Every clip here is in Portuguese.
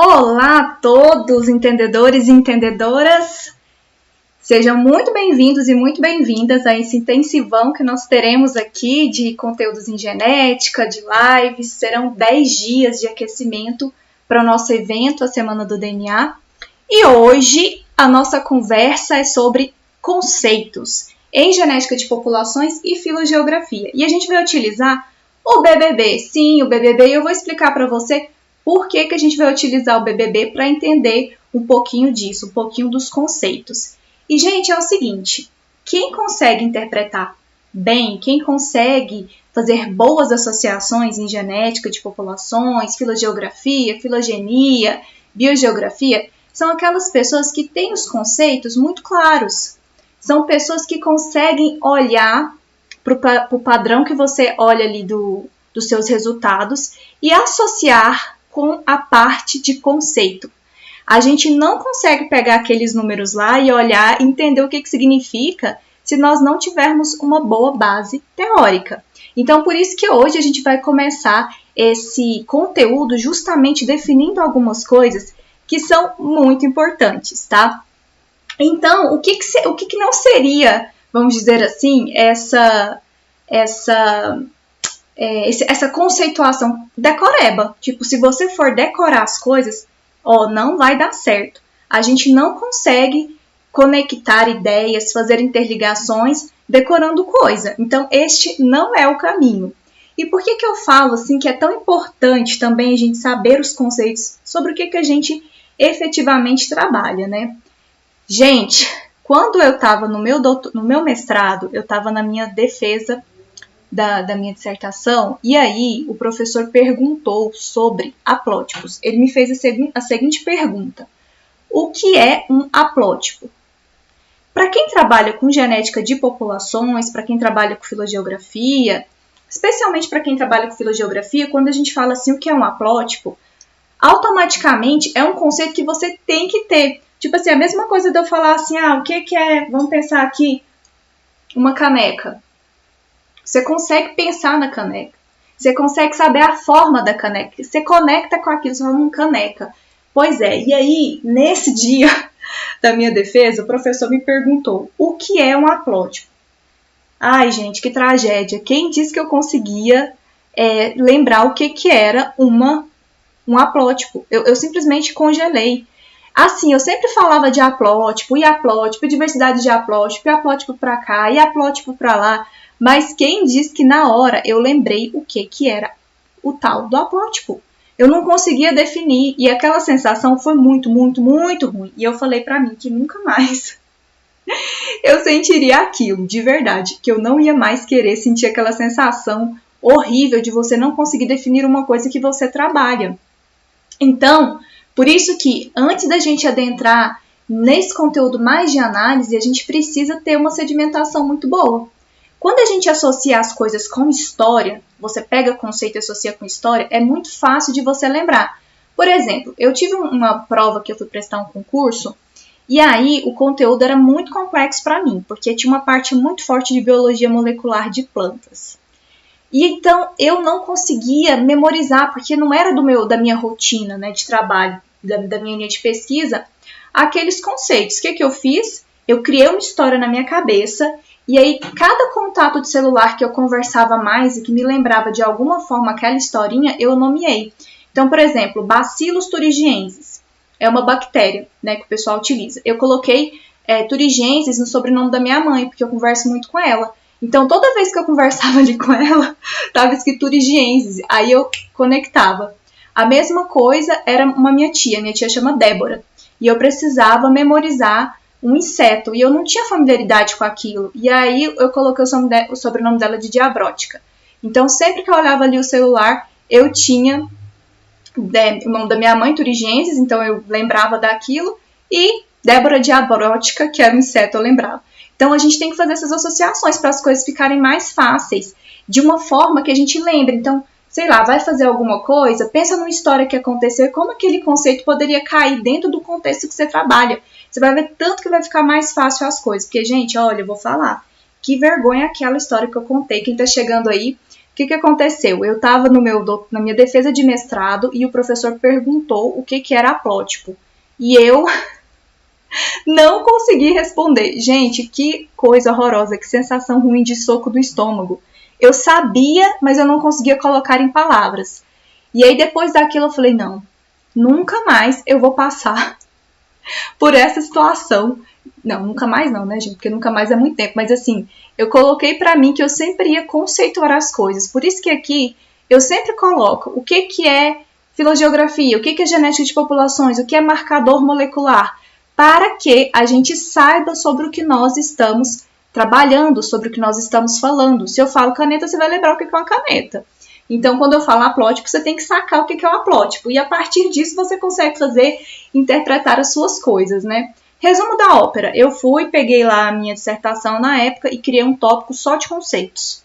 Olá a todos, entendedores e entendedoras! Sejam muito bem-vindos e muito bem-vindas a esse intensivão que nós teremos aqui de conteúdos em genética, de lives. Serão 10 dias de aquecimento para o nosso evento, a Semana do DNA. E hoje a nossa conversa é sobre conceitos em genética de populações e filogeografia. E a gente vai utilizar o BBB. Sim, o BBB, e eu vou explicar para você por que a gente vai utilizar o BBB para entender um pouquinho disso, um pouquinho dos conceitos. E, gente, é o seguinte, quem consegue interpretar bem, quem consegue fazer boas associações em genética de populações, filogeografia, filogenia, biogeografia, são aquelas pessoas que têm os conceitos muito claros. São pessoas que conseguem olhar para o padrão que você olha ali dos seus resultados e associar com a parte de conceito. A gente não consegue pegar aqueles números lá e olhar e entender o que significa se nós não tivermos uma boa base teórica. Então, por isso que hoje a gente vai começar esse conteúdo justamente definindo algumas coisas que são muito importantes, tá? Então, o que não seria, vamos dizer assim, essa conceituação decoreba? Tipo, se você for decorar as coisas, não vai dar certo. A gente não consegue conectar ideias, fazer interligações decorando coisa. Então, este não é o caminho. E por que eu falo assim que é tão importante também a gente saber os conceitos sobre o que a gente efetivamente trabalha, né? Gente, quando eu estava no meu mestrado, eu estava na minha defesa da minha dissertação, e aí o professor perguntou sobre haplótipos. Ele me fez a seguinte pergunta: o que é um haplótipo? Para quem trabalha com genética de populações, para quem trabalha com filogeografia, especialmente para quem trabalha com filogeografia, quando a gente fala assim, o que é um haplótipo, automaticamente é um conceito que você tem que ter. Tipo assim, a mesma coisa de eu falar assim, o que é, vamos pensar aqui, uma caneca. Você consegue pensar na caneca. Você consegue saber a forma da caneca. Você conecta com aquilo, você fala, caneca. Pois é, e aí, nesse dia da minha defesa, o professor me perguntou, o que é um haplótipo? Ai, gente, que tragédia. Quem disse que eu conseguia lembrar o que era um haplótipo? Eu simplesmente congelei. Assim, eu sempre falava de haplótipo, e haplótipo, diversidade de haplótipo, e haplótipo pra cá, e haplótipo pra lá. Mas quem disse que na hora eu lembrei o que era o tal do haplótipo? Eu não conseguia definir e aquela sensação foi muito, muito, muito ruim. E eu falei pra mim que nunca mais eu sentiria aquilo, de verdade. Que eu não ia mais querer sentir aquela sensação horrível de você não conseguir definir uma coisa que você trabalha. Então, por isso que antes da gente adentrar nesse conteúdo mais de análise, a gente precisa ter uma sedimentação muito boa. Quando a gente associa as coisas com história, você pega conceito e associa com história, é muito fácil de você lembrar. Por exemplo, eu tive uma prova que eu fui prestar um concurso, e aí o conteúdo era muito complexo para mim, porque tinha uma parte muito forte de biologia molecular de plantas. E então eu não conseguia memorizar, porque não era da minha rotina, né, de trabalho, da minha linha de pesquisa, aqueles conceitos. O que eu fiz? Eu criei uma história na minha cabeça. E aí, cada contato de celular que eu conversava mais e que me lembrava de alguma forma aquela historinha, eu nomeei. Então, por exemplo, Bacillus thuringiensis é uma bactéria, né, que o pessoal utiliza. Eu coloquei thuringiensis no sobrenome da minha mãe, porque eu converso muito com ela. Então, toda vez que eu conversava ali com ela, estava escrito thuringiensis. Aí eu conectava. A mesma coisa era minha tia chama Débora. E eu precisava memorizar um inseto, e eu não tinha familiaridade com aquilo. E aí eu coloquei o sobrenome dela de Diabrótica. Então, sempre que eu olhava ali o celular, eu tinha o nome da minha mãe, thuringiensis, então eu lembrava daquilo, e Débora Diabrótica, que era um inseto, eu lembrava. Então, a gente tem que fazer essas associações para as coisas ficarem mais fáceis, de uma forma que a gente lembre. Então, sei lá, vai fazer alguma coisa, pensa numa história que aconteceu, como aquele conceito poderia cair dentro do contexto que você trabalha. Você vai ver tanto que vai ficar mais fácil as coisas. Porque, gente, olha, eu vou falar. Que vergonha aquela história que eu contei. Quem tá chegando aí, O que aconteceu? Eu estava na minha defesa de mestrado e o professor perguntou o que era haplótipo. E eu não consegui responder. Gente, que coisa horrorosa, que sensação ruim de soco do estômago. Eu sabia, mas eu não conseguia colocar em palavras. E aí depois daquilo eu falei, não, nunca mais eu vou passar por essa situação. Não, nunca mais não, né, gente? Porque nunca mais é muito tempo. Mas assim, eu coloquei pra mim que eu sempre ia conceituar as coisas. Por isso que aqui eu sempre coloco o que é filogeografia, o que é genética de populações, o que é marcador molecular, para que a gente saiba sobre o que nós estamos trabalhando, sobre o que nós estamos falando. Se eu falo caneta, você vai lembrar o que é uma caneta. Então, quando eu falo haplótipo, você tem que sacar o que é um haplótipo. E a partir disso, você consegue interpretar as suas coisas, né? Resumo da ópera. Eu peguei lá a minha dissertação na época e criei um tópico só de conceitos.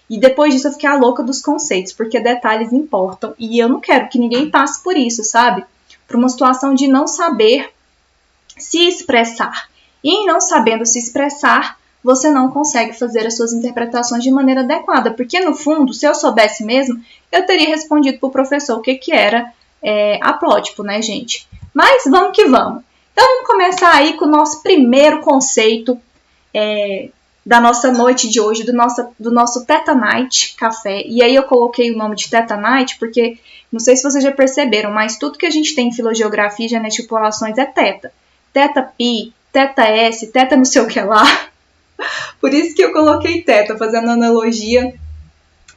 E depois disso eu fiquei a louca dos conceitos, porque detalhes importam. E eu não quero que ninguém passe por isso, sabe? Por uma situação de não saber se expressar. E em não sabendo se expressar, você não consegue fazer as suas interpretações de maneira adequada. Porque, no fundo, se eu soubesse mesmo, eu teria respondido para o professor o que era haplótipo, né, gente? Mas vamos que vamos. Então, vamos começar aí com o nosso primeiro conceito da nossa noite de hoje, do nosso Theta Night Café. E aí eu coloquei o nome de Theta Night porque, não sei se vocês já perceberam, mas tudo que a gente tem em filogeografia e genética de populações é Theta. Theta Pi, Theta S, Theta não sei o que lá. Por isso que eu coloquei Theta, fazendo analogia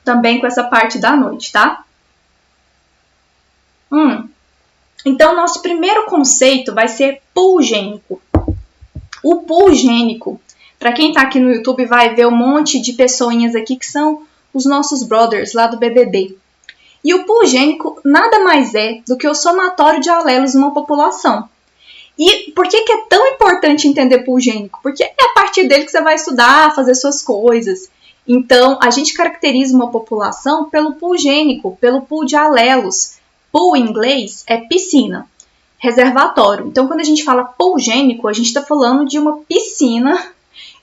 também com essa parte da noite, tá? Então, nosso primeiro conceito vai ser pool gênico. O pool gênico, para quem tá aqui no YouTube, vai ver um monte de pessoinhas aqui que são os nossos brothers lá do BBB. E o pool gênico nada mais é do que o somatório de alelos numa população. E por que é tão importante entender pool gênico? Porque é a partir dele que você vai estudar, fazer suas coisas. Então, a gente caracteriza uma população pelo pool gênico, pelo pool de alelos. Pool em inglês é piscina, reservatório. Então, quando a gente fala pool gênico, a gente está falando de uma piscina,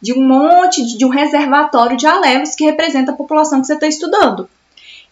de um reservatório de alelos que representa a população que você está estudando.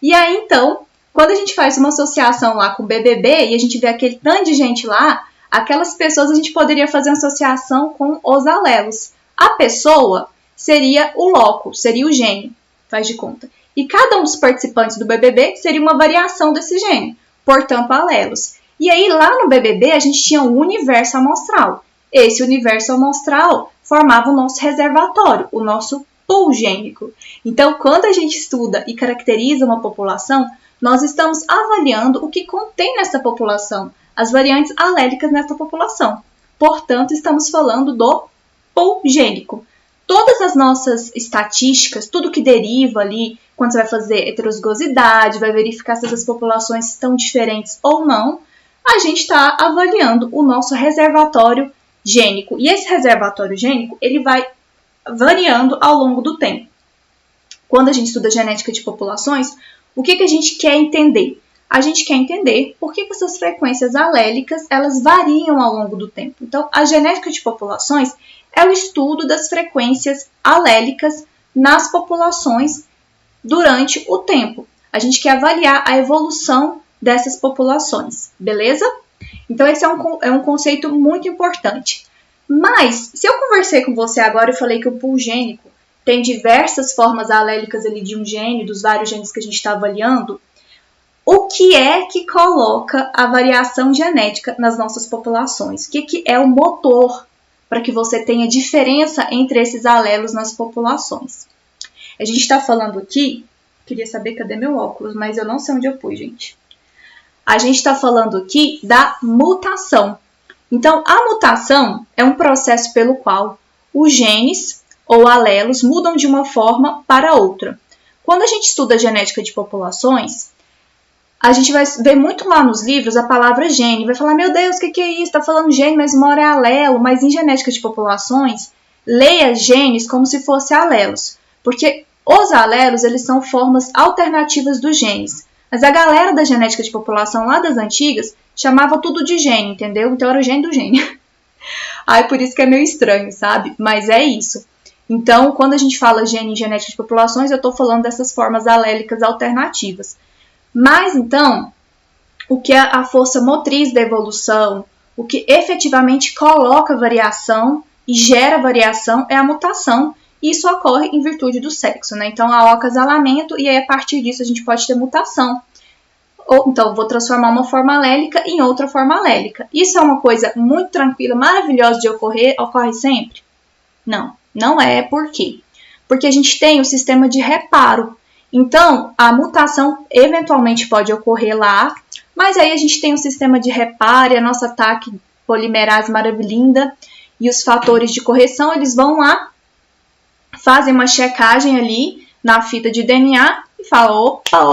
E aí, então, quando a gente faz uma associação lá com o BBB e a gente vê aquele tanto de gente lá, aquelas pessoas a gente poderia fazer uma associação com os alelos. A pessoa seria o loco, seria o gene, faz de conta. E cada um dos participantes do BBB seria uma variação desse gene, portanto, alelos. E aí, lá no BBB, a gente tinha um universo amostral. Esse universo amostral formava o nosso reservatório, o nosso pool gênico. Então, quando a gente estuda e caracteriza uma população, nós estamos avaliando o que contém nessa população, as variantes alélicas nessa população. Portanto, estamos falando do pool gênico. Todas as nossas estatísticas, tudo que deriva ali, quando você vai fazer heterozigosidade, vai verificar se essas populações estão diferentes ou não, a gente está avaliando o nosso reservatório gênico. E esse reservatório gênico, ele vai variando ao longo do tempo. Quando a gente estuda genética de populações, o que a gente quer entender? A gente quer entender por que essas frequências alélicas elas variam ao longo do tempo. Então, a genética de populações é o estudo das frequências alélicas nas populações durante o tempo. A gente quer avaliar a evolução dessas populações, beleza? Então, esse é um conceito muito importante. Mas, se eu conversei com você agora e falei que o pool gênico tem diversas formas alélicas ali de um gene, dos vários genes que a gente está avaliando, o que é que coloca a variação genética nas nossas populações? O que é o motor para que você tenha diferença entre esses alelos nas populações? A gente está falando aqui, queria saber cadê meu óculos, mas eu não sei onde eu pus, gente. A gente está falando aqui da mutação. Então, a mutação é um processo pelo qual os genes ou alelos mudam de uma forma para outra. Quando a gente estuda genética de populações, a gente vai ver muito lá nos livros a palavra gene. Vai falar, meu Deus, o que é isso? Está falando gene, mas uma hora é alelo. Mas em genética de populações, leia genes como se fossem alelos. Porque os alelos, eles são formas alternativas dos genes. Mas a galera da genética de população lá das antigas chamava tudo de gene, entendeu? Então era o gene do gene. Aí por isso que é meio estranho, sabe? Mas é isso. Então, quando a gente fala gene e genética de populações, eu estou falando dessas formas alélicas alternativas. Mas, então, o que é a força motriz da evolução, o que efetivamente coloca variação e gera variação é a mutação, e isso ocorre em virtude do sexo, né? Então, há o acasalamento e aí, a partir disso, a gente pode ter mutação. Ou, então, vou transformar uma forma alélica em outra forma alélica. Isso é uma coisa muito tranquila, maravilhosa de ocorrer, ocorre sempre? Não, não é. Por quê? Porque a gente tem o sistema de reparo. Então, a mutação eventualmente pode ocorrer lá, mas aí a gente tem um sistema de reparo e a nossa TAC polimerase maravilhinda e os fatores de correção, eles vão lá, fazem uma checagem ali na fita de DNA e falam, opa,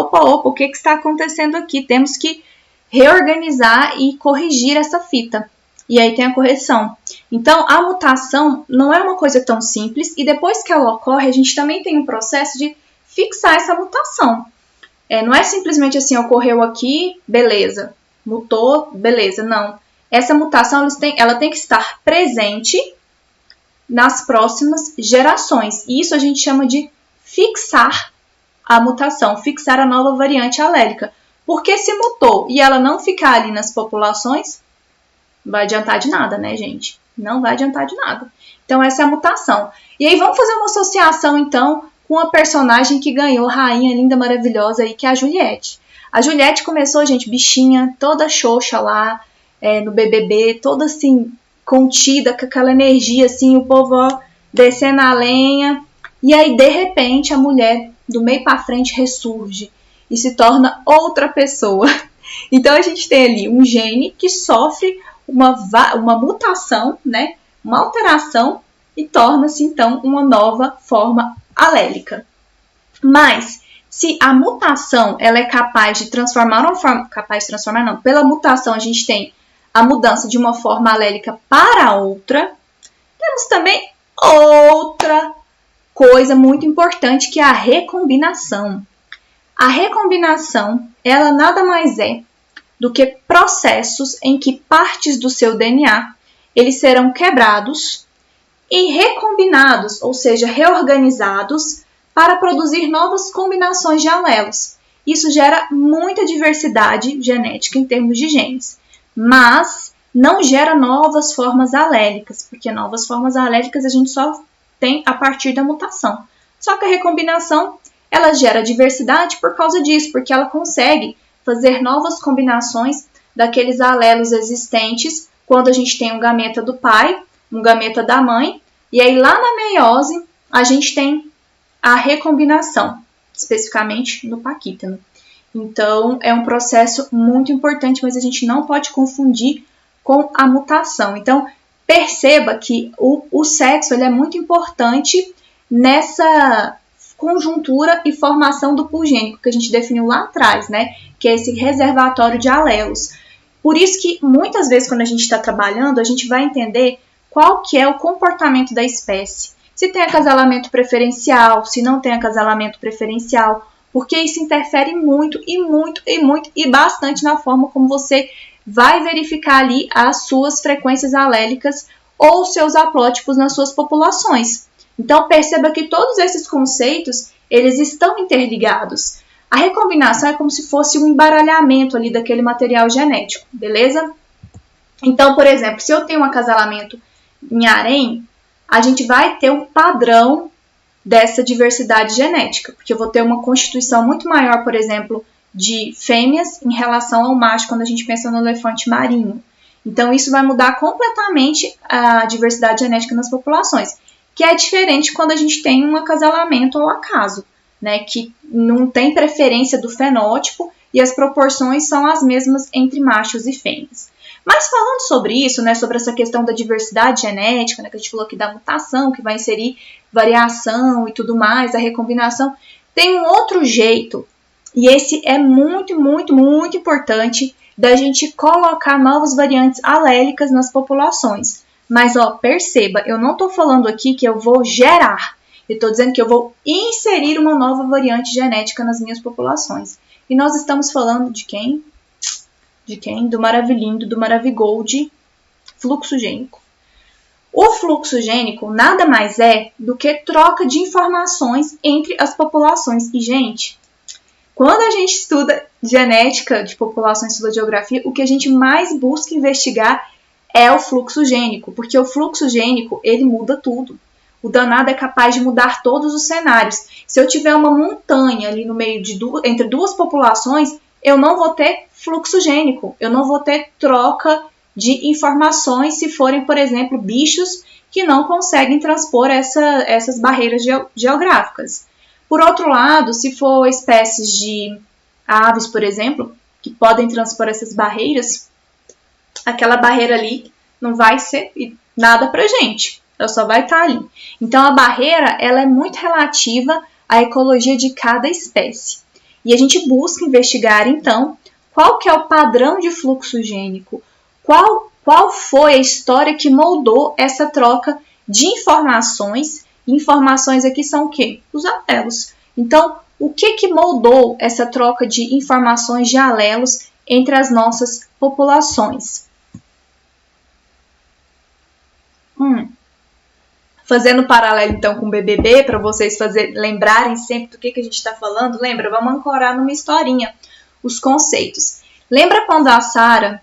o que está acontecendo aqui? Temos que reorganizar e corrigir essa fita. E aí tem a correção. Então, a mutação não é uma coisa tão simples e depois que ela ocorre, a gente também tem um processo de fixar essa mutação. Não é simplesmente assim, ocorreu aqui, beleza, mutou, beleza, não. Essa mutação ela tem que estar presente nas próximas gerações. E isso a gente chama de fixar a mutação, fixar a nova variante alélica. Porque se mutou e ela não ficar ali nas populações, não vai adiantar de nada, né, gente? Não vai adiantar de nada. Então, essa é a mutação. E aí, vamos fazer uma associação, então, com a personagem que ganhou rainha linda, maravilhosa aí, que é a Juliette. A Juliette começou, gente, bichinha, toda xoxa lá, no BBB, toda assim, contida, com aquela energia, assim, o povo, ó, descendo a lenha. E aí, de repente, a mulher, do meio pra frente, ressurge e se torna outra pessoa. Então, a gente tem ali um gene que sofre uma mutação, né, uma alteração, e torna-se, então, uma nova forma alélica. Mas, se a mutação ela é capaz de transformar uma forma... Capaz de transformar, não. Pela mutação, a gente tem a mudança de uma forma alélica para outra. Temos também outra coisa muito importante, que é a recombinação. A recombinação, ela nada mais é do que processos em que partes do seu DNA eles serão quebrados e recombinados, ou seja, reorganizados para produzir novas combinações de alelos. Isso gera muita diversidade genética em termos de genes, mas não gera novas formas alélicas, porque novas formas alélicas a gente só tem a partir da mutação. Só que a recombinação, ela gera diversidade por causa disso, porque ela consegue fazer novas combinações daqueles alelos existentes quando a gente tem um gameta do pai, um gameta da mãe, e aí lá na meiose a gente tem a recombinação, especificamente no paquítano. Então é um processo muito importante, mas a gente não pode confundir com a mutação. Então perceba que o sexo ele é muito importante nessa conjuntura e formação do pool gênico que a gente definiu lá atrás, né? Que é esse reservatório de alelos. Por isso que muitas vezes quando a gente está trabalhando, a gente vai entender qual que é o comportamento da espécie. Se tem acasalamento preferencial, se não tem acasalamento preferencial, porque isso interfere muito e bastante na forma como você vai verificar ali as suas frequências alélicas ou seus haplótipos nas suas populações. Então, perceba que todos esses conceitos, eles estão interligados. A recombinação é como se fosse um embaralhamento ali daquele material genético, beleza? Então, por exemplo, se eu tenho um acasalamento em harém, a gente vai ter um padrão dessa diversidade genética, porque eu vou ter uma constituição muito maior, por exemplo, de fêmeas em relação ao macho quando a gente pensa no elefante marinho. Então, isso vai mudar completamente a diversidade genética nas populações, que é diferente quando a gente tem um acasalamento ao acaso, né, que não tem preferência do fenótipo e as proporções são as mesmas entre machos e fêmeas. Mas falando sobre isso, né, sobre essa questão da diversidade genética, né, que a gente falou aqui da mutação, que vai inserir variação e tudo mais, a recombinação, tem um outro jeito, e esse é muito importante, da gente colocar novas variantes alélicas nas populações. Mas, ó, perceba, eu não estou falando aqui que eu vou gerar. Eu estou dizendo que eu vou inserir uma nova variante genética nas minhas populações. E nós estamos falando de quem? De quem? Do Maravilhindo, do Maravigold, fluxo gênico. O fluxo gênico nada mais é do que troca de informações entre as populações. E, gente, quando a gente estuda genética de populações, estuda geografia, o que a gente mais busca investigar é o fluxo gênico, porque o fluxo gênico, ele muda tudo. O danado é capaz de mudar todos os cenários. Se eu tiver uma montanha ali no meio de entre duas populações, eu não vou ter fluxo gênico, eu não vou ter troca de informações se forem, por exemplo, bichos que não conseguem transpor essas barreiras geográficas. Por outro lado, se for espécies de aves, por exemplo, que podem transpor essas barreiras, aquela barreira ali não vai ser nada pra gente, ela só vai estar ali. Então, a barreira ela é muito relativa à ecologia de cada espécie. E a gente busca investigar, então, qual que é o padrão de fluxo gênico, qual foi a história que moldou essa troca de informações. Informações aqui são o quê? Os alelos. Então, o que moldou essa troca de informações de alelos entre as nossas populações? Fazendo paralelo, então, com o BBB, para vocês lembrarem sempre do que a gente está falando, lembra? Vamos ancorar numa historinha os conceitos. Lembra quando a Sarah,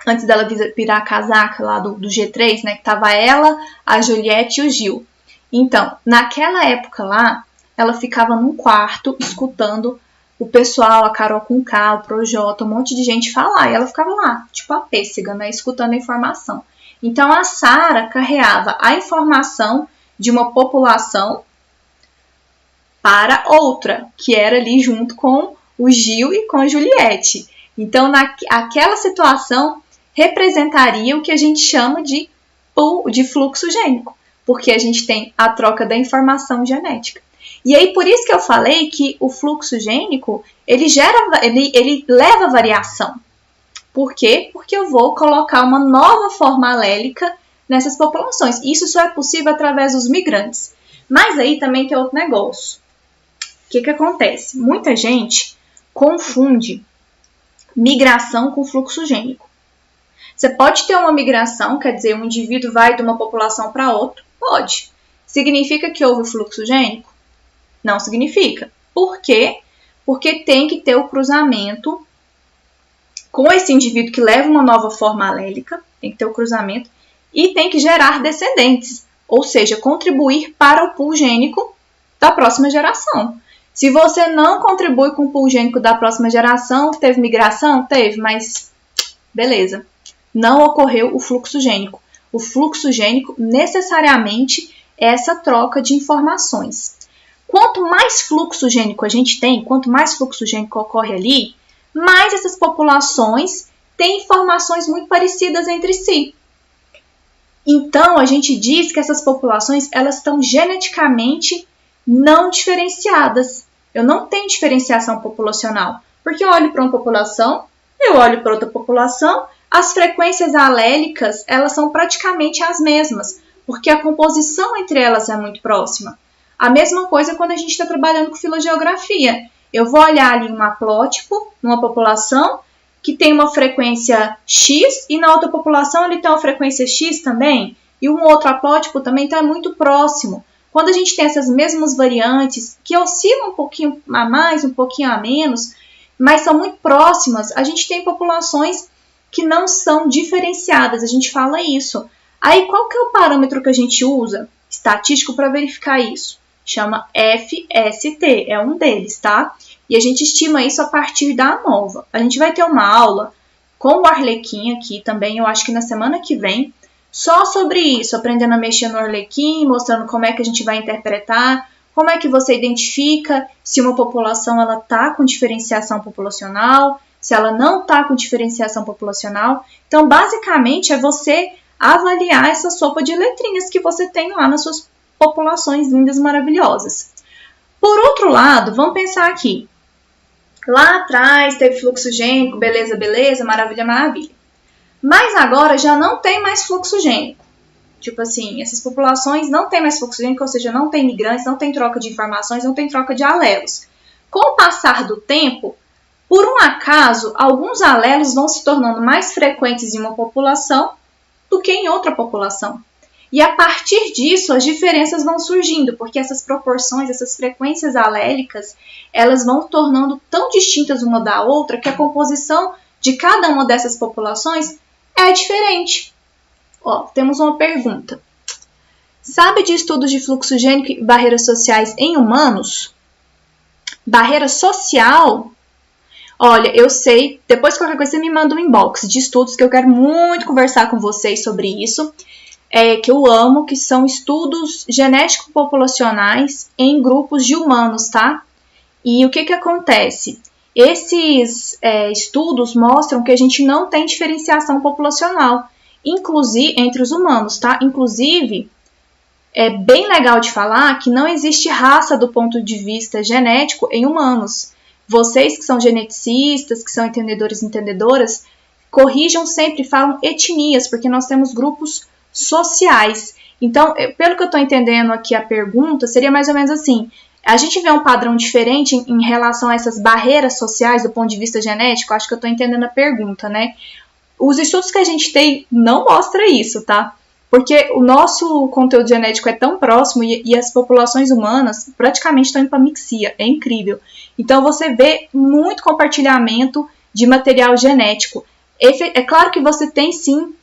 antes dela virar a casaca lá do G3, né, que tava ela, a Juliette e o Gil. Então, naquela época lá, ela ficava num quarto escutando o pessoal, a Carol Conká, o Projota, um monte de gente falar. E ela ficava lá, tipo a pêssega, né, escutando a informação. Então, a Sarah carreava a informação de uma população para outra, que era ali junto com o Gil e com a Juliette. Então, aquela situação representaria o que a gente chama de fluxo gênico, porque a gente tem a troca da informação genética. E aí, por isso que eu falei que o fluxo gênico, ele leva variação. Por quê? Porque eu vou colocar uma nova forma alélica nessas populações. Isso só é possível através dos migrantes. Mas aí também tem outro negócio. O que acontece? Muita gente confunde migração com fluxo gênico. Você pode ter uma migração, quer dizer, um indivíduo vai de uma população para outra? Pode. Significa que houve fluxo gênico? Não significa. Por quê? Porque tem que ter o cruzamento com esse indivíduo que leva uma nova forma alélica, tem que ter o cruzamento, e tem que gerar descendentes, ou seja, contribuir para o pool gênico da próxima geração. Se você não contribui com o pool gênico da próxima geração, teve migração? Teve, mas beleza. Não ocorreu o fluxo gênico. O fluxo gênico necessariamente é essa troca de informações. Quanto mais fluxo gênico a gente tem, quanto mais fluxo gênico ocorre ali, mais essas populações têm informações muito parecidas entre si. Então, a gente diz que essas populações elas estão geneticamente não diferenciadas. Eu não tenho diferenciação populacional, porque eu olho para uma população, eu olho para outra população, as frequências alélicas elas são praticamente as mesmas, porque a composição entre elas é muito próxima. A mesma coisa quando a gente está trabalhando com filogeografia. Eu vou olhar ali um haplótipo, numa população, que tem uma frequência X, e na outra população ele tem uma frequência X também, e um outro haplótipo também, então é muito próximo. Quando a gente tem essas mesmas variantes, que oscilam um pouquinho a mais, um pouquinho a menos, mas são muito próximas, a gente tem populações que não são diferenciadas, a gente fala isso. Aí qual que é o parâmetro que a gente usa, estatístico, para verificar isso? Chama FST, é um deles, tá? E a gente estima isso a partir da ANOVA. A gente vai ter uma aula com o Arlequim aqui também, eu acho que na semana que vem, só sobre isso, aprendendo a mexer no Arlequim, mostrando como é que a gente vai interpretar, como é que você identifica se uma população ela tá com diferenciação populacional, se ela não tá com diferenciação populacional. Então, basicamente, é você avaliar essa sopa de letrinhas que você tem lá nas suas populações lindas, maravilhosas. Por outro lado, vamos pensar aqui. Lá atrás teve fluxo gênico, beleza, beleza, maravilha, maravilha. Mas agora já não tem mais fluxo gênico. Tipo assim, essas populações não tem mais fluxo gênico, ou seja, não tem migrantes, não tem troca de informações, não tem troca de alelos. Com o passar do tempo, por um acaso, alguns alelos vão se tornando mais frequentes em uma população do que em outra população. E a partir disso, as diferenças vão surgindo, porque essas proporções, essas frequências alélicas, elas vão tornando tão distintas uma da outra que a composição de cada uma dessas populações é diferente. Ó, temos uma pergunta. Sabe de estudos de fluxo gênico e barreiras sociais em humanos? Barreira social? Olha, eu sei, depois qualquer coisa você me manda um inbox de estudos que eu quero muito conversar com vocês sobre isso, que eu amo, que são estudos genético-populacionais em grupos de humanos, tá? E o que acontece? Esses estudos mostram que a gente não tem diferenciação populacional, inclusive entre os humanos, tá? Inclusive, é bem legal de falar que não existe raça do ponto de vista genético em humanos. Vocês que são geneticistas, que são entendedores e entendedoras, corrijam sempre, falam etnias, porque nós temos grupos sociais. Então, pelo que eu estou entendendo aqui a pergunta, seria mais ou menos assim. A gente vê um padrão diferente em relação a essas barreiras sociais do ponto de vista genético? Acho que eu estou entendendo a pergunta, né? Os estudos que a gente tem não mostram isso, tá? Porque o nosso conteúdo genético é tão próximo e as populações humanas praticamente estão em pamixia. É incrível. Então, você vê muito compartilhamento de material genético. É claro que você tem, sim,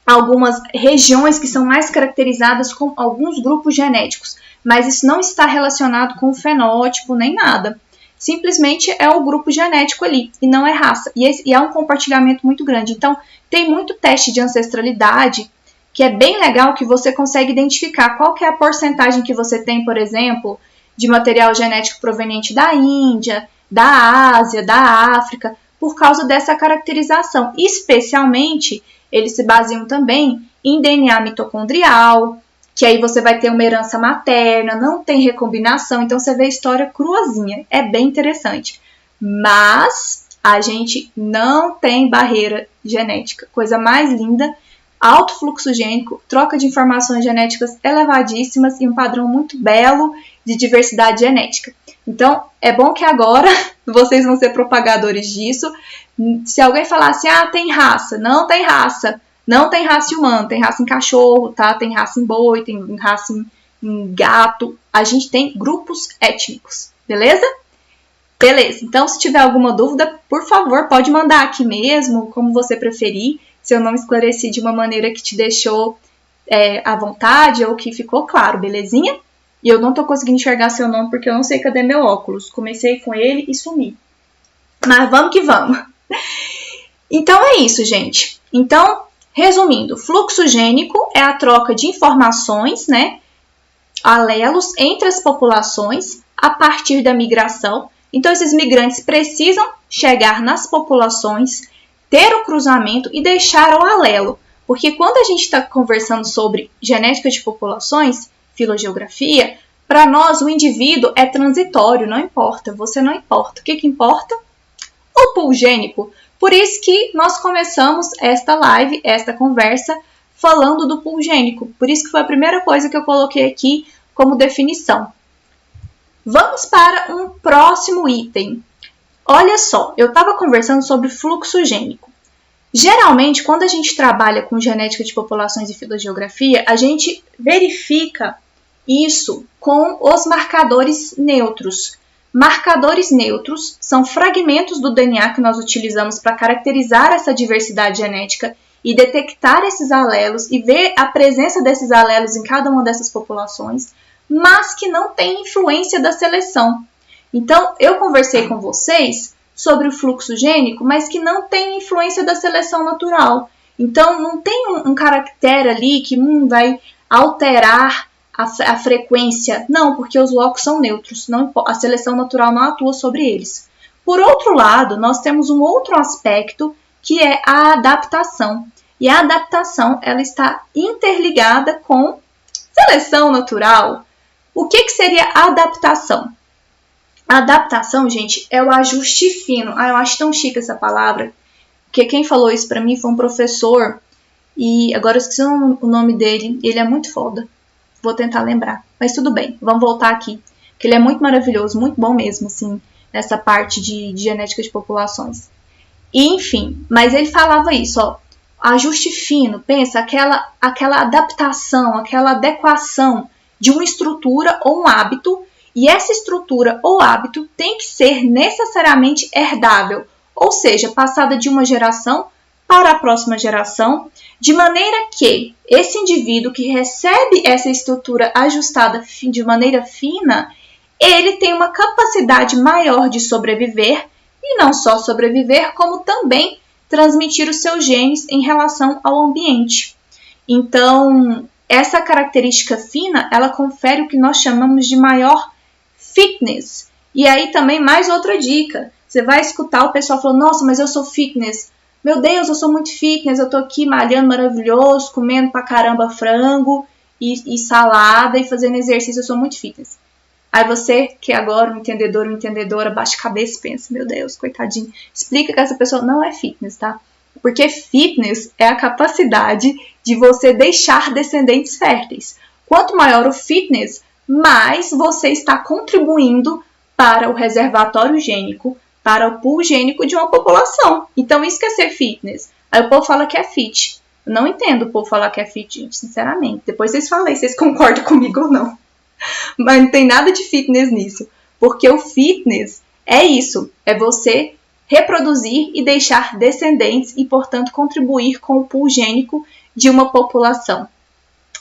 algumas regiões que são mais caracterizadas com alguns grupos genéticos, mas isso não está relacionado com o fenótipo nem nada. Simplesmente é o grupo genético ali, e não é raça. E há um compartilhamento muito grande. Então, tem muito teste de ancestralidade, que é bem legal, que você consegue identificar qual que é a porcentagem que você tem, por exemplo, de material genético proveniente da Índia, da Ásia, da África, por causa dessa caracterização. Especialmente, eles se baseiam também em DNA mitocondrial, que aí você vai ter uma herança materna, não tem recombinação, então você vê a história cruazinha, é bem interessante. Mas a gente não tem barreira genética, coisa mais linda, alto fluxo gênico, troca de informações genéticas elevadíssimas e um padrão muito belo de diversidade genética. Então, é bom que agora vocês vão ser propagadores disso. Se alguém falar assim, tem raça, não tem raça. Não tem raça humana, tem raça em cachorro, tá? Tem raça em boi, tem raça em gato. A gente tem grupos étnicos, beleza? Beleza, então se tiver alguma dúvida, por favor, pode mandar aqui mesmo, como você preferir. Se eu não esclareci de uma maneira que te deixou à vontade ou que ficou claro, belezinha? E eu não tô conseguindo enxergar seu nome porque eu não sei cadê meu óculos. Comecei com ele e sumi. Mas vamos que vamos. Então é isso, gente. Então, resumindo, fluxo gênico é a troca de informações, né, alelos entre as populações a partir da migração. Então, esses migrantes precisam chegar nas populações, ter o cruzamento e deixar o alelo. Porque quando a gente está conversando sobre genética de populações, filogeografia, para nós o indivíduo é transitório, não importa, você não importa. O que importa? O pool gênico. Por isso que nós começamos esta live, esta conversa, falando do pool gênico. Por isso que foi a primeira coisa que eu coloquei aqui como definição. Vamos para um próximo item. Olha só, eu estava conversando sobre fluxo gênico. Geralmente, quando a gente trabalha com genética de populações e filogeografia, a gente verifica isso com os marcadores neutros. Marcadores neutros são fragmentos do DNA que nós utilizamos para caracterizar essa diversidade genética e detectar esses alelos e ver a presença desses alelos em cada uma dessas populações, mas que não tem influência da seleção. Então, eu conversei com vocês sobre o fluxo gênico, mas que não tem influência da seleção natural. Então, não tem um caractere ali que vai alterar a frequência. Não, porque os locos são neutros. Não, a seleção natural não atua sobre eles. Por outro lado, nós temos um outro aspecto que é a adaptação. E a adaptação ela está interligada com seleção natural. O que seria a adaptação? A adaptação, gente, é o ajuste fino. Eu acho tão chique essa palavra, porque quem falou isso pra mim foi um professor, e agora eu esqueci o nome dele, ele é muito foda. Vou tentar lembrar, mas tudo bem, vamos voltar aqui, porque ele é muito maravilhoso, muito bom mesmo, assim, nessa parte de genética de populações. E, enfim, mas ele falava isso, ó, Ajuste fino, pensa, aquela adaptação, aquela adequação de uma estrutura ou um hábito, e essa estrutura ou hábito tem que ser necessariamente herdável, ou seja, passada de uma geração para a próxima geração, de maneira que esse indivíduo que recebe essa estrutura ajustada de maneira fina, ele tem uma capacidade maior de sobreviver, e não só sobreviver, como também transmitir os seus genes em relação ao ambiente. Então, essa característica fina, ela confere o que nós chamamos de maior fitness. E aí também mais outra dica. Você vai escutar o pessoal falando, nossa, mas eu sou fitness. Meu Deus, eu sou muito fitness, eu tô aqui malhando maravilhoso, comendo pra caramba frango e salada e fazendo exercício, eu sou muito fitness. Aí você, que agora um entendedor ou entendedora, baixa a cabeça e pensa, meu Deus, coitadinho. Explica que essa pessoa não é fitness, tá? Porque fitness é a capacidade de você deixar descendentes férteis. Quanto maior o fitness, mais você está contribuindo para o reservatório gênico, para o pool gênico de uma população. Então isso que é ser fitness. Aí o povo fala que é fit. Eu não entendo o povo falar que é fit, gente, sinceramente. Depois vocês falam aí, vocês concordam comigo ou não. Mas não tem nada de fitness nisso. Porque o fitness é isso. É você reproduzir e deixar descendentes e, portanto, contribuir com o pool gênico de uma população.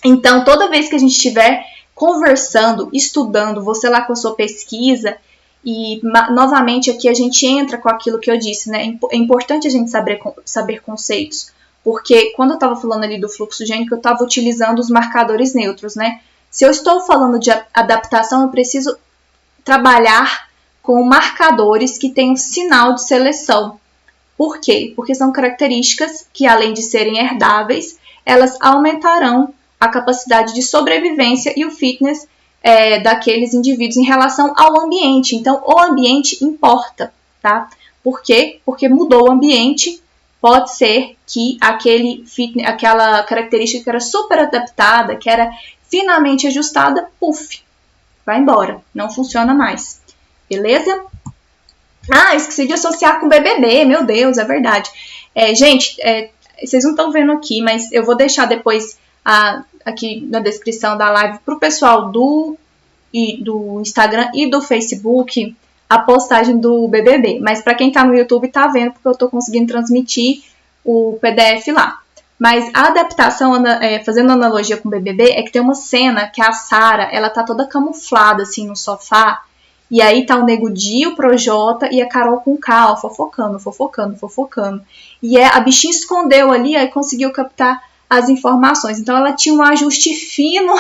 Então, toda vez que a gente estiver conversando, estudando, você lá com a sua pesquisa, e novamente aqui a gente entra com aquilo que eu disse, né? É importante a gente saber conceitos. Porque quando eu estava falando ali do fluxo gênico, eu estava utilizando os marcadores neutros, né? Se eu estou falando de adaptação, eu preciso trabalhar com marcadores que têm um sinal de seleção. Por quê? Porque são características que, além de serem herdáveis, elas aumentarão a capacidade de sobrevivência e o fitness daqueles indivíduos em relação ao ambiente. Então, o ambiente importa, tá? Por quê? Porque mudou o ambiente, pode ser que aquela característica que era super adaptada, que era finamente ajustada, puf, vai embora, não funciona mais. Beleza? Ah, esqueci de associar com BBB, meu Deus, é verdade. Gente, vocês não estão vendo aqui, mas eu vou deixar depois aqui na descrição da live para o pessoal do Instagram e do Facebook a postagem do BBB. Mas para quem está no YouTube tá vendo, porque eu estou conseguindo transmitir o PDF lá. Mas a adaptação, fazendo analogia com o BBB, é que tem uma cena que a Sarah, ela tá toda camuflada assim no sofá. E aí tá o Nego Di, o Projota e a Carol com K, fofocando. E a bichinha escondeu ali, aí conseguiu captar as informações. Então ela tinha um ajuste fino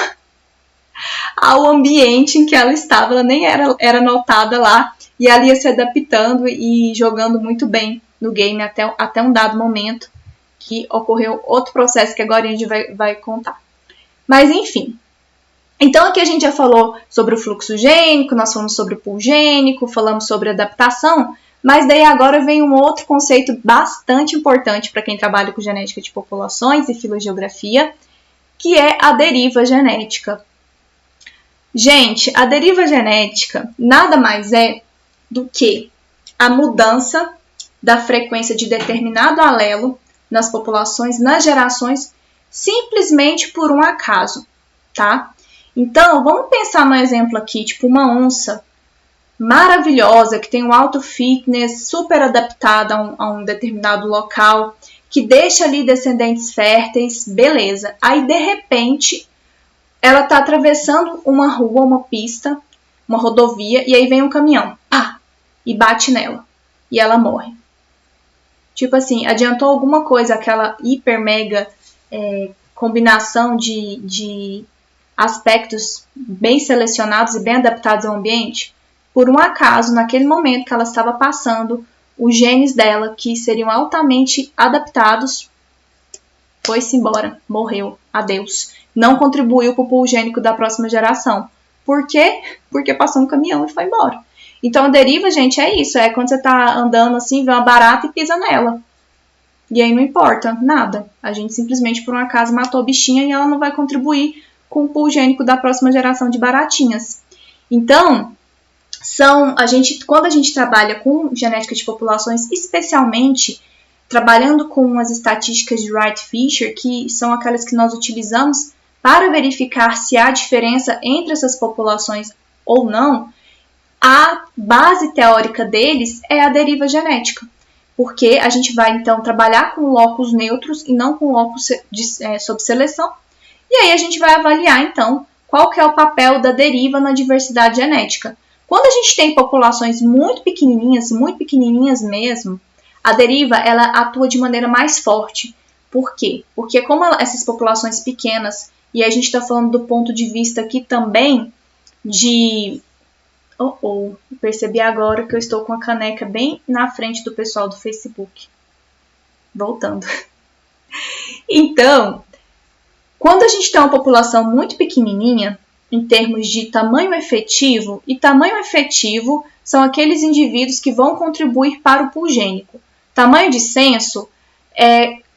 ao ambiente em que ela estava. Ela nem era notada lá. E ela ia se adaptando e jogando muito bem no game até um dado momento que ocorreu outro processo que agora a gente vai contar. Mas enfim. Então aqui a gente já falou sobre o fluxo gênico, nós falamos sobre o pool gênico, falamos sobre adaptação, mas daí agora vem um outro conceito bastante importante para quem trabalha com genética de populações e filogeografia, que é a deriva genética. Gente, a deriva genética nada mais é do que a mudança da frequência de determinado alelo nas populações, nas gerações, simplesmente por um acaso, tá? Então, vamos pensar no exemplo aqui, tipo uma onça maravilhosa, que tem um alto fitness, super adaptada a um determinado local, que deixa ali descendentes férteis, beleza. Aí, de repente, ela está atravessando uma rua, uma pista, uma rodovia, e aí vem um caminhão, pá, e bate nela. E ela morre. Tipo assim, adiantou alguma coisa, aquela hiper mega combinação de aspectos bem selecionados e bem adaptados ao ambiente? Por um acaso, naquele momento que ela estava passando, os genes dela, que seriam altamente adaptados, foi-se embora, morreu, adeus. Não contribuiu para o pool gênico da próxima geração. Por quê? Porque passou um caminhão e foi embora. Então, a deriva, gente, é isso. É quando você está andando assim, vê uma barata e pisa nela. E aí não importa, nada. A gente simplesmente, por um acaso, matou a bichinha e ela não vai contribuir com o pool gênico da próxima geração de baratinhas. Então, quando a gente trabalha com genética de populações, especialmente trabalhando com as estatísticas de Wright-Fisher, que são aquelas que nós utilizamos para verificar se há diferença entre essas populações ou não, a base teórica deles é a deriva genética, porque a gente vai, então, trabalhar com locus neutros e não com locus sob seleção, e aí a gente vai avaliar, então, qual que é o papel da deriva na diversidade genética. Quando a gente tem populações muito pequenininhas mesmo, a deriva ela atua de maneira mais forte. Por quê? Porque como essas populações pequenas, e a gente está falando do ponto de vista aqui também de... percebi agora que eu estou com a caneca bem na frente do pessoal do Facebook. Voltando. Então, quando a gente tem uma população muito pequenininha, em termos de tamanho efetivo, e tamanho efetivo são aqueles indivíduos que vão contribuir para o pool gênico. Tamanho de censo,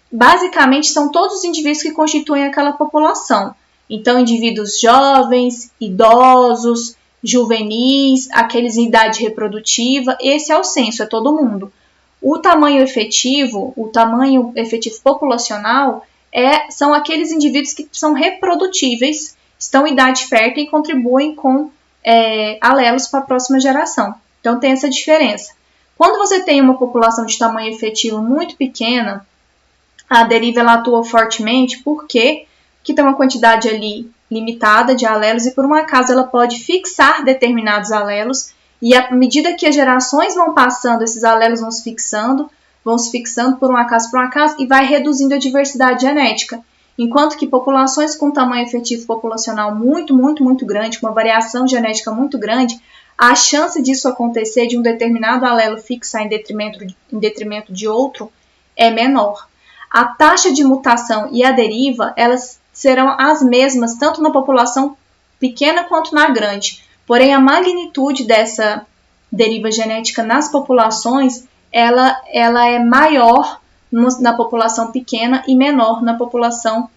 basicamente, são todos os indivíduos que constituem aquela população. Então, indivíduos jovens, idosos, juvenis, aqueles em idade reprodutiva, esse é o censo, é todo mundo. O tamanho efetivo populacional, são aqueles indivíduos que são reprodutíveis, estão em idade fértil e contribuem com alelos para a próxima geração. Então, tem essa diferença. Quando você tem uma população de tamanho efetivo muito pequena, a deriva ela atua fortemente porque tem uma quantidade ali limitada de alelos e, por um acaso, ela pode fixar determinados alelos e, à medida que as gerações vão passando, esses alelos vão se fixando por um acaso, e vai reduzindo a diversidade genética. Enquanto que populações com tamanho efetivo populacional muito, muito, muito grande, com uma variação genética muito grande, a chance disso acontecer, de um determinado alelo fixar em detrimento de outro, é menor. A taxa de mutação e a deriva, elas serão as mesmas, tanto na população pequena quanto na grande. Porém, a magnitude dessa deriva genética nas populações, ela é maior na população pequena e menor na população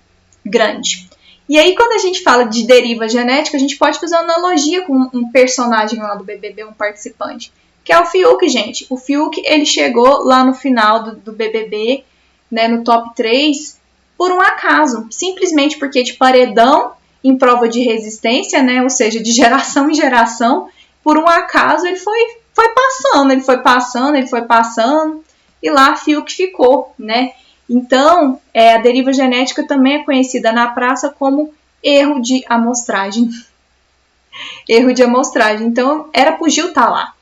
grande. E aí, quando a gente fala de deriva genética, a gente pode fazer uma analogia com um personagem lá do BBB, um participante, que é o Fiuk, gente. O Fiuk, ele chegou lá no final do BBB, né, no top 3, por um acaso, simplesmente porque de paredão em prova de resistência, né, ou seja, de geração em geração, por um acaso ele foi passando, e lá Fiuk ficou, né? Então, a deriva genética também é conhecida na praça como erro de amostragem. Erro de amostragem. Então, era pro Gil estar lá,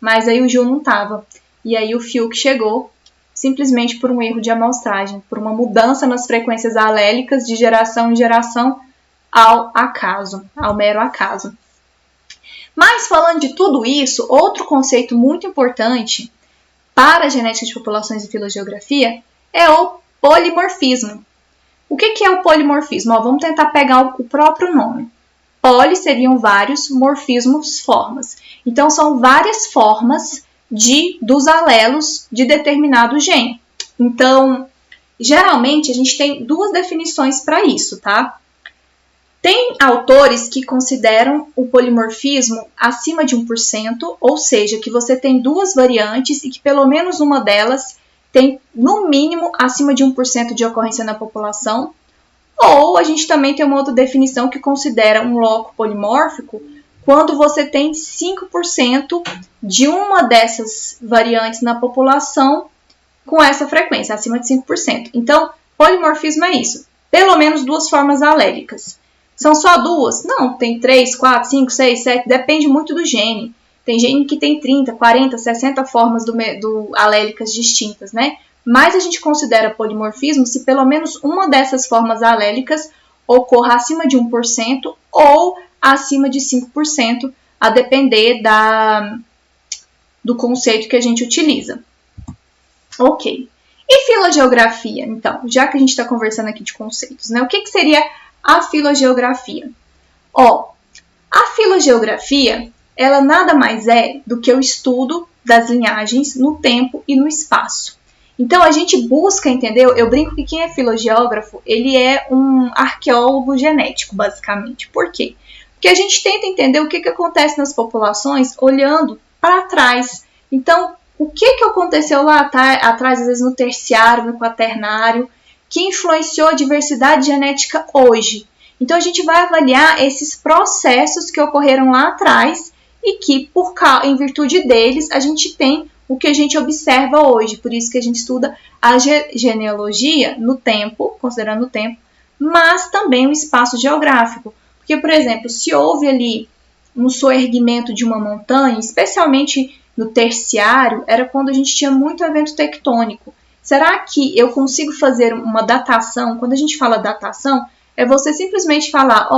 mas aí o Gil não estava. E aí o Fiuk chegou simplesmente por um erro de amostragem, por uma mudança nas frequências alélicas de geração em geração ao mero acaso. Mas, falando de tudo isso, outro conceito muito importante para a genética de populações e filogeografia é o polimorfismo. O que é o polimorfismo? Vamos tentar pegar o próprio nome. Poli seriam vários, morfismos, formas. Então, são várias formas dos alelos de determinado gene. Então, geralmente, a gente tem duas definições para isso, tá? Tem autores que consideram o polimorfismo acima de 1%, ou seja, que você tem duas variantes e que pelo menos uma delas tem, no mínimo, acima de 1% de ocorrência na população. Ou a gente também tem uma outra definição que considera um loco polimórfico quando você tem 5% de uma dessas variantes na população com essa frequência, acima de 5%. Então, polimorfismo é isso, pelo menos duas formas alélicas. São só duas? Não, tem 3, 4, 5, 6, 7, depende muito do gene. Tem gene que tem 30, 40, 60 formas alélicas distintas, né? Mas a gente considera polimorfismo se pelo menos uma dessas formas alélicas ocorra acima de 1% ou acima de 5%, a depender do conceito que a gente utiliza. Ok. E filogeografia, então? Já que a gente está conversando aqui de conceitos, né? O que seria a filogeografia? A filogeografia, ela nada mais é do que o estudo das linhagens no tempo e no espaço. Então, a gente busca entender, eu brinco que quem é filogeógrafo, ele é um arqueólogo genético, basicamente. Por quê? Porque a gente tenta entender o que acontece nas populações olhando para trás. Então, o que aconteceu lá atrás, às vezes no terciário, no quaternário, que influenciou a diversidade genética hoje. Então, a gente vai avaliar esses processos que ocorreram lá atrás e que, em virtude deles, a gente tem o que a gente observa hoje. Por isso que a gente estuda a genealogia no tempo, considerando o tempo, mas também o espaço geográfico. Porque, por exemplo, se houve ali um soerguimento de uma montanha, especialmente no terciário, era quando a gente tinha muito evento tectônico. Será que eu consigo fazer uma datação? Quando a gente fala datação, é você simplesmente falar,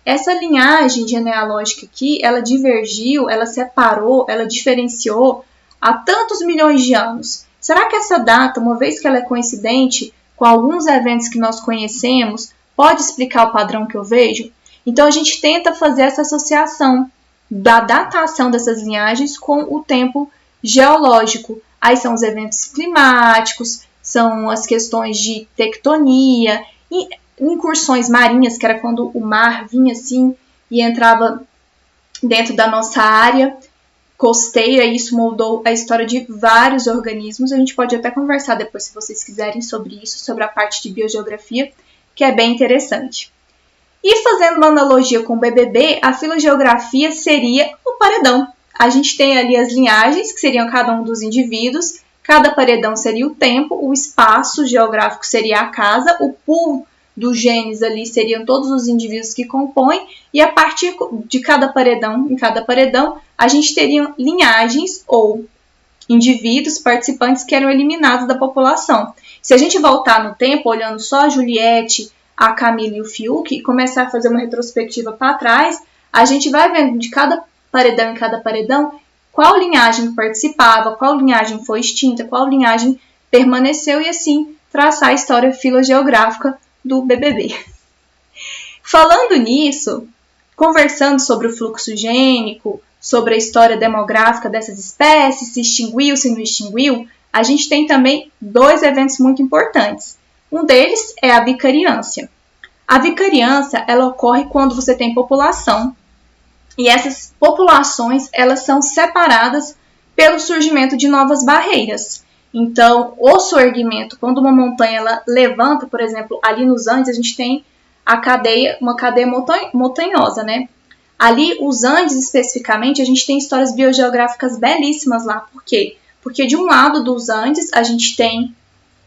essa linhagem genealógica aqui, ela divergiu, ela separou, ela diferenciou há tantos milhões de anos. Será que essa data, uma vez que ela é coincidente com alguns eventos que nós conhecemos, pode explicar o padrão que eu vejo? Então, a gente tenta fazer essa associação da datação dessas linhagens com o tempo geológico. Aí são os eventos climáticos, são as questões de tectonia, e incursões marinhas, que era quando o mar vinha assim e entrava dentro da nossa área costeira, e isso moldou a história de vários organismos. A gente pode até conversar depois, se vocês quiserem, sobre isso, sobre a parte de biogeografia, que é bem interessante. E fazendo uma analogia com o BBB, a filogeografia seria o paredão. A gente tem ali as linhagens, que seriam cada um dos indivíduos, cada paredão seria o tempo, o espaço geográfico seria a casa, o pool dos genes ali seriam todos os indivíduos que compõem, e a partir de cada paredão, em cada paredão, a gente teria linhagens ou indivíduos, participantes que eram eliminados da população. Se a gente voltar no tempo, olhando só a Juliette, a Camila e o Fiuk, e começar a fazer uma retrospectiva para trás, a gente vai vendo de cada paredão em cada paredão qual linhagem participava, qual linhagem foi extinta, qual linhagem permaneceu, e assim traçar a história filogeográfica do BBB. Falando nisso, conversando sobre o fluxo gênico, sobre a história demográfica dessas espécies, se extinguiu, se não extinguiu, a gente tem também dois eventos muito importantes. Um deles é a vicariância. A vicariância, ela ocorre quando você tem população, e essas populações, elas são separadas pelo surgimento de novas barreiras. Então, o soerguimento, quando uma montanha ela levanta, por exemplo, ali nos Andes, a gente tem uma cadeia montanhosa, né? Ali, os Andes especificamente, a gente tem histórias biogeográficas belíssimas lá. Por quê? Porque de um lado dos Andes, a gente tem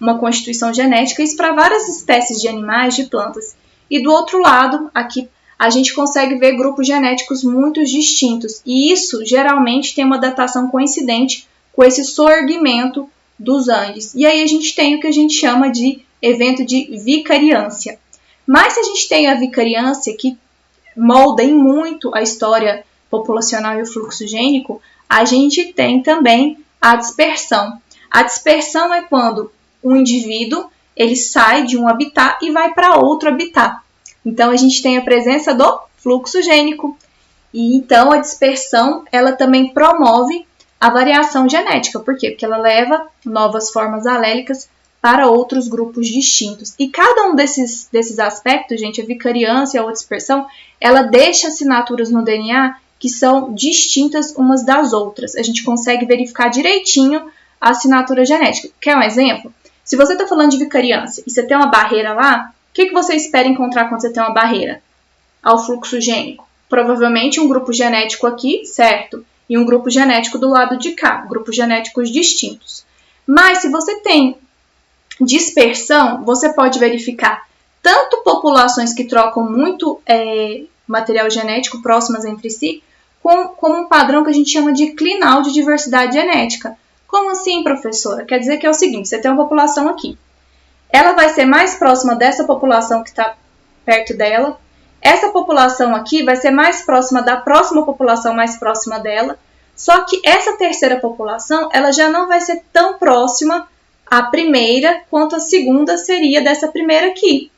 uma constituição genética, isso para várias espécies de animais, de plantas. E do outro lado, aqui, a gente consegue ver grupos genéticos muito distintos. E isso, geralmente, tem uma datação coincidente com esse soerguimento dos Andes. E aí a gente tem o que a gente chama de evento de vicariância. Mas se a gente tem a vicariância que molda em muito a história populacional e o fluxo gênico, a gente tem também a dispersão. A dispersão é quando um indivíduo ele sai de um habitat e vai para outro habitat. Então a gente tem a presença do fluxo gênico. E então a dispersão ela também promove a variação genética. Por quê? Porque ela leva novas formas alélicas para outros grupos distintos. E cada um desses aspectos, gente, a vicariância ou a dispersão, ela deixa assinaturas no DNA que são distintas umas das outras. A gente consegue verificar direitinho a assinatura genética. Quer um exemplo? Se você está falando de vicariância e você tem uma barreira lá, o que você espera encontrar quando você tem uma barreira? Ao fluxo gênico. Provavelmente um grupo genético aqui, certo? E um grupo genético do lado de cá, grupos genéticos distintos. Mas se você tem dispersão, você pode verificar tanto populações que trocam muito material genético próximas entre si, como um padrão que a gente chama de clinal de diversidade genética. Como assim, professora? Quer dizer que é o seguinte, você tem uma população aqui. Ela vai ser mais próxima dessa população que está perto dela. Essa população aqui vai ser mais próxima da próxima população mais próxima dela. Só que essa terceira população, ela já não vai ser tão próxima à primeira quanto a segunda seria dessa primeira aqui.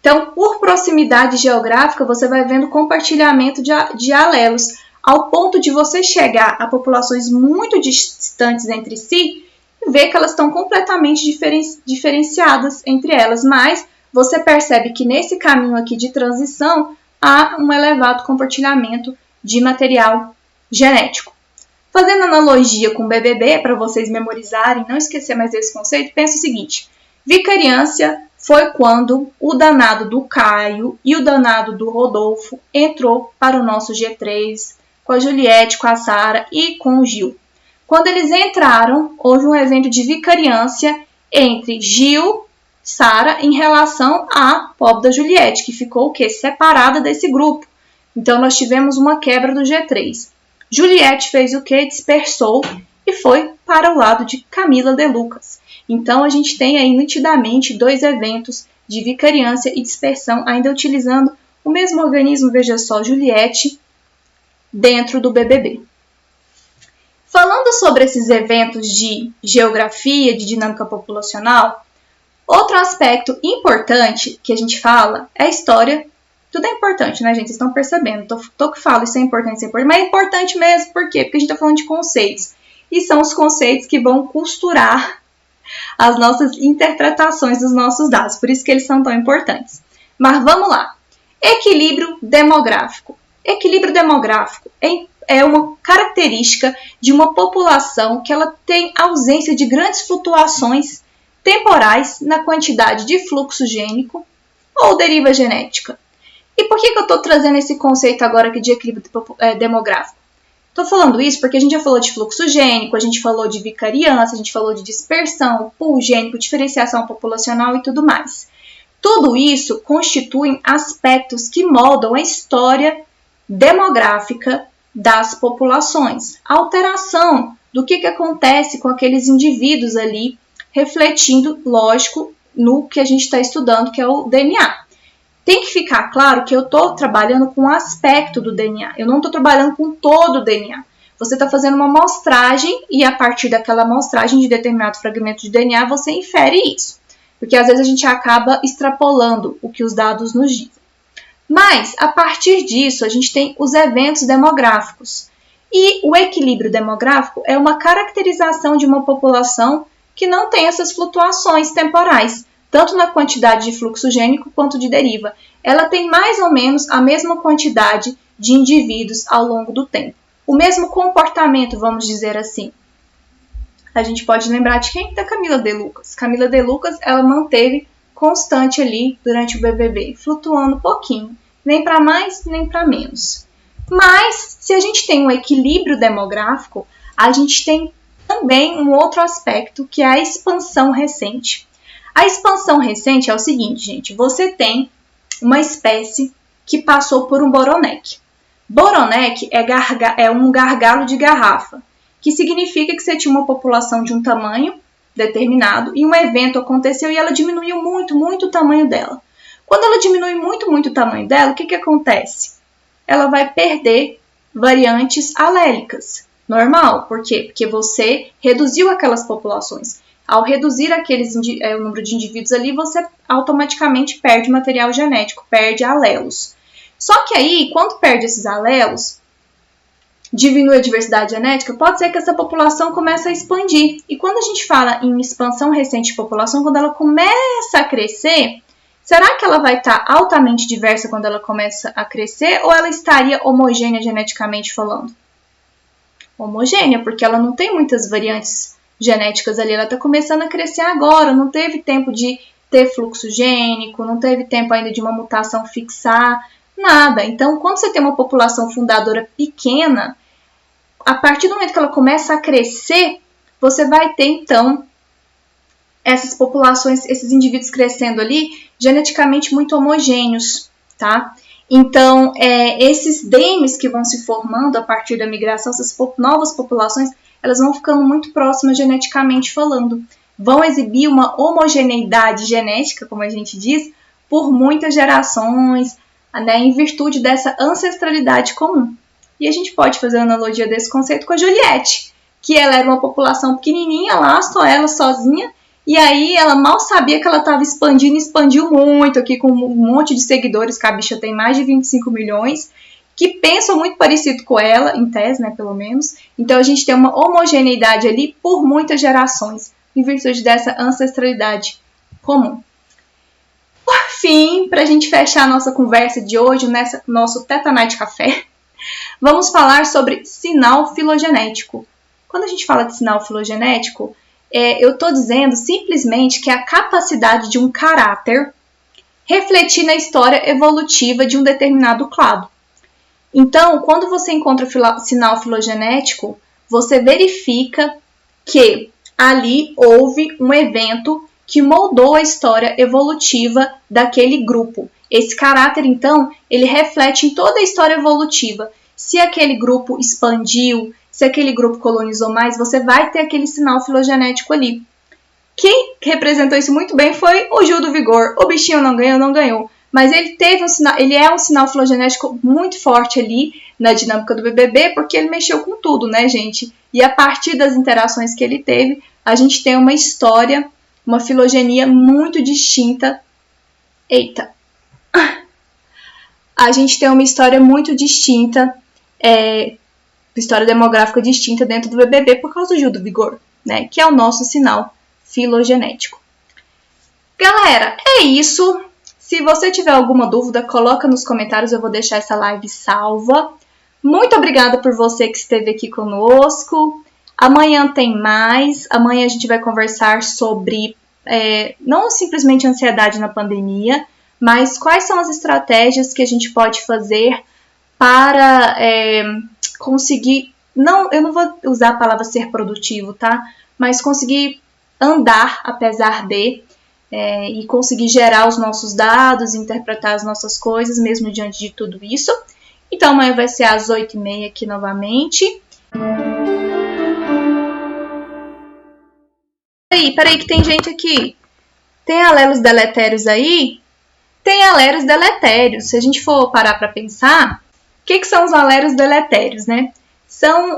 Então, por proximidade geográfica, você vai vendo compartilhamento de alelos, ao ponto de você chegar a populações muito distantes entre si e ver que elas estão completamente diferenciadas entre elas, mas você percebe que nesse caminho aqui de transição há um elevado compartilhamento de material genético. Fazendo analogia com o BBB, para vocês memorizarem, não esquecer mais desse conceito, pensa o seguinte: vicariância foi quando o danado do Caio e o danado do Rodolfo entrou para o nosso G3, com a Juliette, com a Sara e com o Gil. Quando eles entraram, houve um evento de vicariância entre Gil, Sara, em relação à pobre da Juliette, que ficou o quê? Separada desse grupo. Então, nós tivemos uma quebra do G3. Juliette fez o quê? Dispersou e foi para o lado de Camila de Lucas. Então, a gente tem aí nitidamente 2 eventos de vicariância e dispersão, ainda utilizando o mesmo organismo, veja só, Juliette, dentro do BBB. Falando sobre esses eventos de geografia, de dinâmica populacional, outro aspecto importante que a gente fala é a história. Tudo é importante, né, gente? Vocês estão percebendo. Tô que falo, isso é importante, mas é importante mesmo, por quê? Porque a gente está falando de conceitos. E são os conceitos que vão costurar as nossas interpretações dos nossos dados. Por isso que eles são tão importantes. Mas vamos lá. Equilíbrio demográfico. Equilíbrio demográfico é uma característica de uma população que ela tem ausência de grandes flutuações temporais na quantidade de fluxo gênico ou deriva genética. E por que eu estou trazendo esse conceito agora aqui de equilíbrio demográfico? Estou falando isso porque a gente já falou de fluxo gênico, a gente falou de vicariância, a gente falou de dispersão, pool gênico, diferenciação populacional e tudo mais. Tudo isso constituem aspectos que moldam a história demográfica das populações. A alteração do que acontece com aqueles indivíduos ali, refletindo, lógico, no que a gente está estudando, que é o DNA. Tem que ficar claro que eu estou trabalhando com um aspecto do DNA. Eu não estou trabalhando com todo o DNA. Você está fazendo uma amostragem e a partir daquela amostragem de determinado fragmento de DNA, você infere isso. Porque às vezes a gente acaba extrapolando o que os dados nos dizem. Mas, a partir disso, a gente tem os eventos demográficos. E o equilíbrio demográfico é uma caracterização de uma população que não tem essas flutuações temporais, tanto na quantidade de fluxo gênico quanto de deriva. Ela tem mais ou menos a mesma quantidade de indivíduos ao longo do tempo. O mesmo comportamento, vamos dizer assim. A gente pode lembrar de quem? Da Camila de Lucas. Camila de Lucas, ela manteve constante ali durante o BBB, flutuando um pouquinho, nem para mais, nem para menos. Mas, se a gente tem um equilíbrio demográfico, a gente tem também um outro aspecto, que é a expansão recente. A expansão recente é o seguinte, gente, você tem uma espécie que passou por um bottleneck. Bottleneck é um gargalo de garrafa, que significa que você tinha uma população de um tamanho determinado e um evento aconteceu e ela diminuiu muito, muito o tamanho dela. Quando ela diminui muito, muito o tamanho dela, o que acontece? Ela vai perder variantes alélicas. Normal, por quê? Porque você reduziu aquelas populações. Ao reduzir o número de indivíduos ali, você automaticamente perde material genético, perde alelos. Só que aí, quando perde esses alelos, diminui a diversidade genética, pode ser que essa população comece a expandir. E quando a gente fala em expansão recente de população, quando ela começa a crescer, será que ela vai estar altamente diversa quando ela começa a crescer ou ela estaria homogênea geneticamente falando? Homogênea, porque ela não tem muitas variantes genéticas ali, ela está começando a crescer agora, não teve tempo de ter fluxo gênico, não teve tempo ainda de uma mutação fixar, nada. Então, quando você tem uma população fundadora pequena, a partir do momento que ela começa a crescer, você vai ter, então, essas populações, esses indivíduos crescendo ali, geneticamente muito homogêneos, tá? Então, esses DEMs que vão se formando a partir da migração, essas novas populações, elas vão ficando muito próximas geneticamente falando. Vão exibir uma homogeneidade genética, como a gente diz, por muitas gerações, né, em virtude dessa ancestralidade comum. E a gente pode fazer uma analogia desse conceito com a Juliette, que ela era uma população pequenininha lá, só ela sozinha, e aí ela mal sabia que ela estava expandindo, expandiu muito aqui com um monte de seguidores, que a bicha tem mais de 25 milhões, que pensam muito parecido com ela, em tese, né, pelo menos. Então, a gente tem uma homogeneidade ali por muitas gerações, em virtude dessa ancestralidade comum. Por fim, para a gente fechar a nossa conversa de hoje, nesse nosso Teta Night Café, vamos falar sobre sinal filogenético. Quando a gente fala de sinal filogenético, eu estou dizendo simplesmente que é a capacidade de um caráter refletir na história evolutiva de um determinado clado. Então, quando você encontra sinal filogenético, você verifica que ali houve um evento que moldou a história evolutiva daquele grupo. Esse caráter, então, ele reflete em toda a história evolutiva. Se aquele grupo expandiu, se aquele grupo colonizou mais, você vai ter aquele sinal filogenético ali. Quem representou isso muito bem foi o Gil do Vigor. O bichinho não ganhou. Mas ele teve ele é um sinal filogenético muito forte ali na dinâmica do BBB, porque ele mexeu com tudo, né, gente? E a partir das interações que ele teve, a gente tem uma história, uma filogenia muito distinta. Eita! A gente tem uma história muito distinta, história demográfica distinta dentro do BBB por causa do Gil do Vigor, né? Que é o nosso sinal filogenético. Galera, é isso. Se você tiver alguma dúvida, coloca nos comentários, eu vou deixar essa live salva. Muito obrigada por você que esteve aqui conosco. Amanhã tem mais. Amanhã a gente vai conversar sobre não simplesmente ansiedade na pandemia, mas quais são as estratégias que a gente pode fazer para conseguir... eu não vou usar a palavra ser produtivo, tá? Mas conseguir andar apesar de... e conseguir gerar os nossos dados, interpretar as nossas coisas, mesmo diante de tudo isso. Então, amanhã vai ser às 8h30 aqui novamente. Peraí, que tem gente aqui. Tem alelos deletérios aí? Tem alelos deletérios. Se a gente for parar para pensar, o que são os alelos deletérios, né?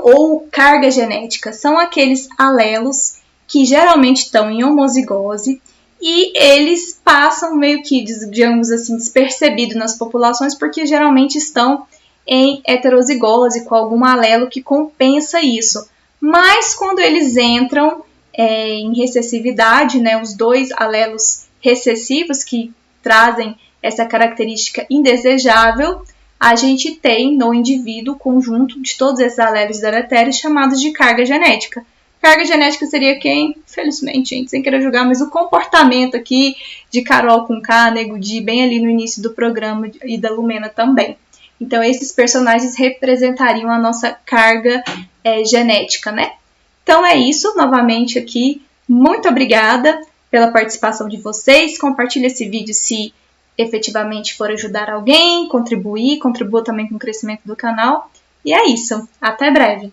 Ou carga genética, são aqueles alelos que geralmente estão em homozigose, e eles passam meio que, digamos assim, despercebidos nas populações, porque geralmente estão em heterozigose, com algum alelo que compensa isso. Mas quando eles entram em recessividade, né, os dois alelos recessivos que trazem essa característica indesejável, a gente tem no indivíduo o conjunto de todos esses alelos deletérios chamados de carga genética. Carga genética seria quem? Felizmente, gente, sem querer julgar, mas o comportamento aqui de Carol com K, Nego Di, bem ali no início do programa, e da Lumena também. Então, esses personagens representariam a nossa carga genética, né? Então, é isso. Novamente aqui, muito obrigada pela participação de vocês. Compartilhe esse vídeo se efetivamente for ajudar alguém, contribua também com o crescimento do canal. E é isso. Até breve!